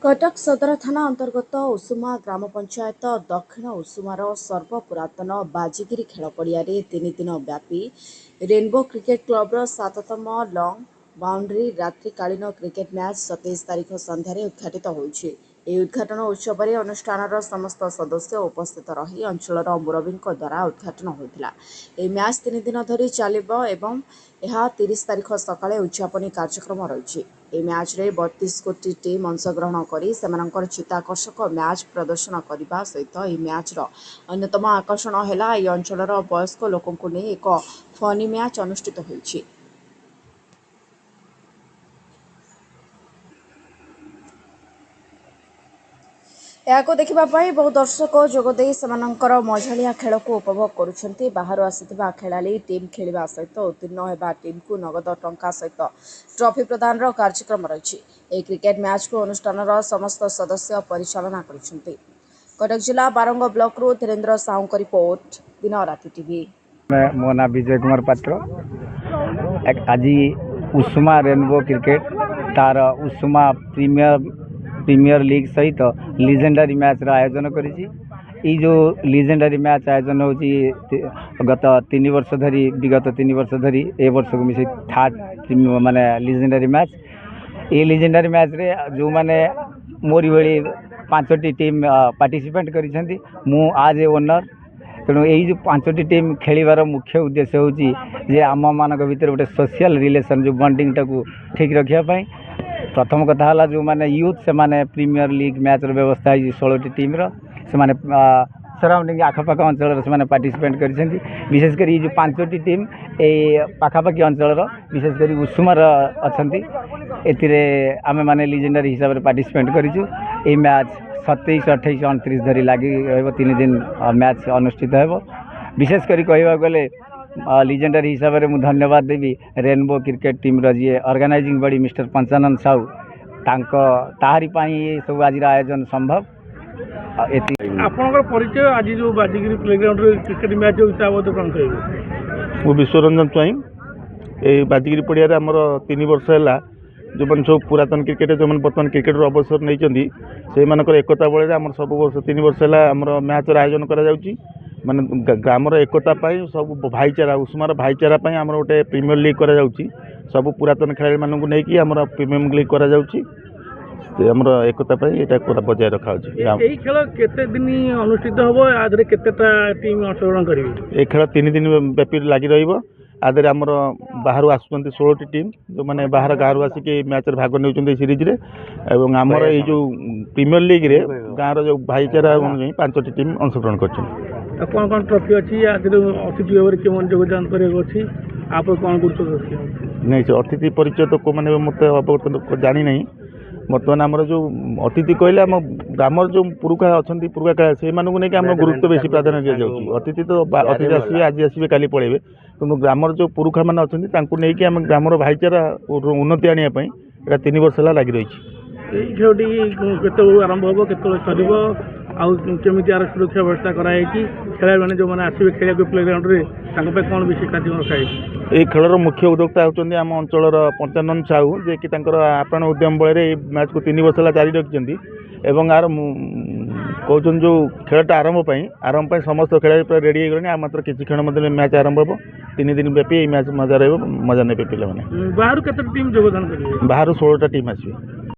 कटक सदर थाना अंतर्गत उषुमा ग्राम पंचायत दक्षिण उषुमार सर्वपुरातन बाजीगिरी खेल पड़िया 3 दिन व्यापी रेनबो क्रिकेट क्लब्र 7तम लंग बाउंड्री रात्रिकालीन क्रिकेट मैच 27 तारिख संध्यारे उद्घाटित होइछि। ଏହି ଉଦ୍ଘାଟନ ଉତ୍ସବରେ ଅନୁଷ୍ଠାନର ସମସ୍ତ ସଦସ୍ୟ ଉପସ୍ଥିତ ରହି ଅଞ୍ଚଳର ମୁରବୀଙ୍କ ଦ୍ୱାରା ଉଦ୍ଘାଟନ ହୋଇଥିଲା। ଏହି ମ୍ୟାଚ୍ 3 ଦିନ ଧରି ଚାଲିବ ଏବଂ ଏହା 30 ତାରିଖ ସକାଳେ ଉଦ୍ଯାପନୀ କାର୍ଯ୍ୟକ୍ରମ ରହିଛି। ଏହି ମ୍ୟାଚ୍ରେ 32ଟି ଟିମ୍ ଅଂଶଗ୍ରହଣ କରି ସେମାନଙ୍କର ଚିତ୍ତାକର୍ଷକ ମ୍ୟାଚ୍ ପ୍ରଦର୍ଶନ କରିବା ସହିତ ଏହି ମ୍ୟାଚ୍ର ଅନ୍ୟତମ ଆକର୍ଷଣ ହେଲା ଏହି ଅଞ୍ଚଳର ବୟସ୍କ ଲୋକଙ୍କୁ ନେଇ ଏକ ଫନି ମ୍ୟାଚ୍ ଅନୁଷ୍ଠିତ ହୋଇଛି। ଏହାକୁ ଦେଖିବା ପାଇଁ ବହୁ ଦର୍ଶକ ଯୋଗଦେଇ ସେମାନଙ୍କର ମଜାଳିଆ ଖେଳକୁ ଉପଭୋଗ କରୁଛନ୍ତି। ବାହାରୁ ଆସିଥିବା ଖେଳାଳି ଟିମ୍ ଖେଳିବା ସହିତ ଉତ୍ତୀର୍ଣ୍ଣ ହେବା ଟିମ୍କୁ ନଗଦ ଟଙ୍କା ସହିତ ଟ୍ରଫି ପ୍ରଦାନର କାର୍ଯ୍ୟକ୍ରମ ରହିଛି। ଏହି କ୍ରିକେଟ ମ୍ୟାଚ୍କୁ ଅନୁଷ୍ଠାନର ସମସ୍ତ ସଦସ୍ୟ ପରିଚାଳନା କରିଛନ୍ତି। କଟକ ଜିଲ୍ଲା ବାରଙ୍ଗ ବ୍ଲକରୁ ଧୀରେନ୍ଦ୍ର ସାହୁଙ୍କ ରିପୋର୍ଟ, ଦିନରାତି ଟିଭି। मो ना विजय कुमार पात्र। आज उषुमा रेनबो क्रिकेट तार उषुमा प्रीमियर लीग सहित लीजेंडरी मैच आयोजन करिछि। जो लीजेंडरी मैच आयोजन होची गत 3 वर्ष धरी विगत 3 वर्ष धरी ए वर्ष को मिसे थर्ड माने लीजेंडरी मैच। ये लीजेंडरी मैच रे जो माने मोरी भली 5टी टीम पार्टिसिपेट करिसेंती। मु आज ए ओनर तेणु यही जो 5टी टीम खेलिबार मुख्य उद्देश्य होची जे आम मान भीतर गोटे सोशल रिलेशन जो बॉन्डिंग टाकू ठीक रखिया। प्रथम कथा है जो माने यूथ से माने प्रीमियर लीग मैच व्यवस्था है 16टी टीम से माने सराउंडिंग आखपाख अंचल से पार्टिसिपेट करिसेंती। विशेषकर ये जो 5टी टीम ए पाखापाखी अंचल विशेषकर उषुमार अछंती। एतिरे आमे माने लीजेंडरी हिसाब से पार्टिसिपेट करिछु। ए मैच 27, 28, 29 धरी लगी 3 दिन मैच अनुष्ठित हो। विशेषकर कहवा गले लीजेंडरी हिसाब से मुझे धन्यवाद देवी rainbow cricket team ji organising body mister Panchanan Sahu ताहारी सब आज आयोजन संभव। आपनकर परिचय आज जो बाजीगिरी प्लेग्राउंड क्रिकेट मैच होता कौन कह वो विश्वरंजन स्वाई ये बाजीगिरी पड़िया आमर 3 वर्ष है जो मैंने सब पुरातन क्रिकेट जो बर्तमान क्रिकेट अवसर नहीं से एकता बल आम सब वर्ष 3 वर्ष है आम मैच आयोजन करा माने ग्रामर एकता सब भाईचारा उषुमार भाईचारा आम गोटे प्रीमियर लीग करा सब पुरातन खेलाड़ी मानू नहीं आम प्रीमियर लीग करा आमर एकता यहाँ बजाय रखा खेल केते दिन अनुष्ठित हम आदि केतेटा टीम अंशग्रहण करेंगे। ये खेल 3 दिन व्यापी लगी रही आमर बाहर आसुँच 16टी टीम जो मैंने बाहर गाँव आसिक मैच भाग नहीं सीरीज रे और आमर ये जो प्रीमियर लीग रे गाँव जो भाईचारा 5टी टीम अंशग्रहण कर कौन कौन ट्रॉफी अच्छी अतिथि भाव में कौन योगदान कराया आप कौन गुरुत्व नहीं से अतिथि परिचय तो को मैंने मत अवगत जानी नहीं। बर्तमान आमर जो अतिथि कहले आम ग्रामर जो पुरुखा अच्छा पुरुखा खेला से नहीं आम गुरुत्व बेसी प्राधान्य दि जाऊँ। अतिथि तो अतिथि आसवे आज आसवे काली पलैबे कि ग्रामर जो पुरुखा मान अच्छा नहीं आम ग्रामर भाईचारा उन्नति आने 3 वर्ष है लगी रही। खेलटी केत आरंभ हम केत चल आमि सुरक्षा व्यवस्था कराई खेला मैंने जो मैंने आसवे खेल प्लेग्राउंड में कौन विशेष कार्यक्रम रखा। ये खेलर मुख्य उद्योक्ता होती आम अंचल पंचानन साहू जे कि आप्राण उद्यम बल मैच को 3 वर्ष है जारी रखिंट एवं आर कहते जो खेलटा आरंभ समस्त खेल रेडी हो मात्र किसी क्षण मध्य मैच आरंभ हम 3 दिन व्यापी मैच मजा रहा मजा ने पे पे बाहर केते टीम योगदान करेंगे। बाहर 16टा टीम आसवे।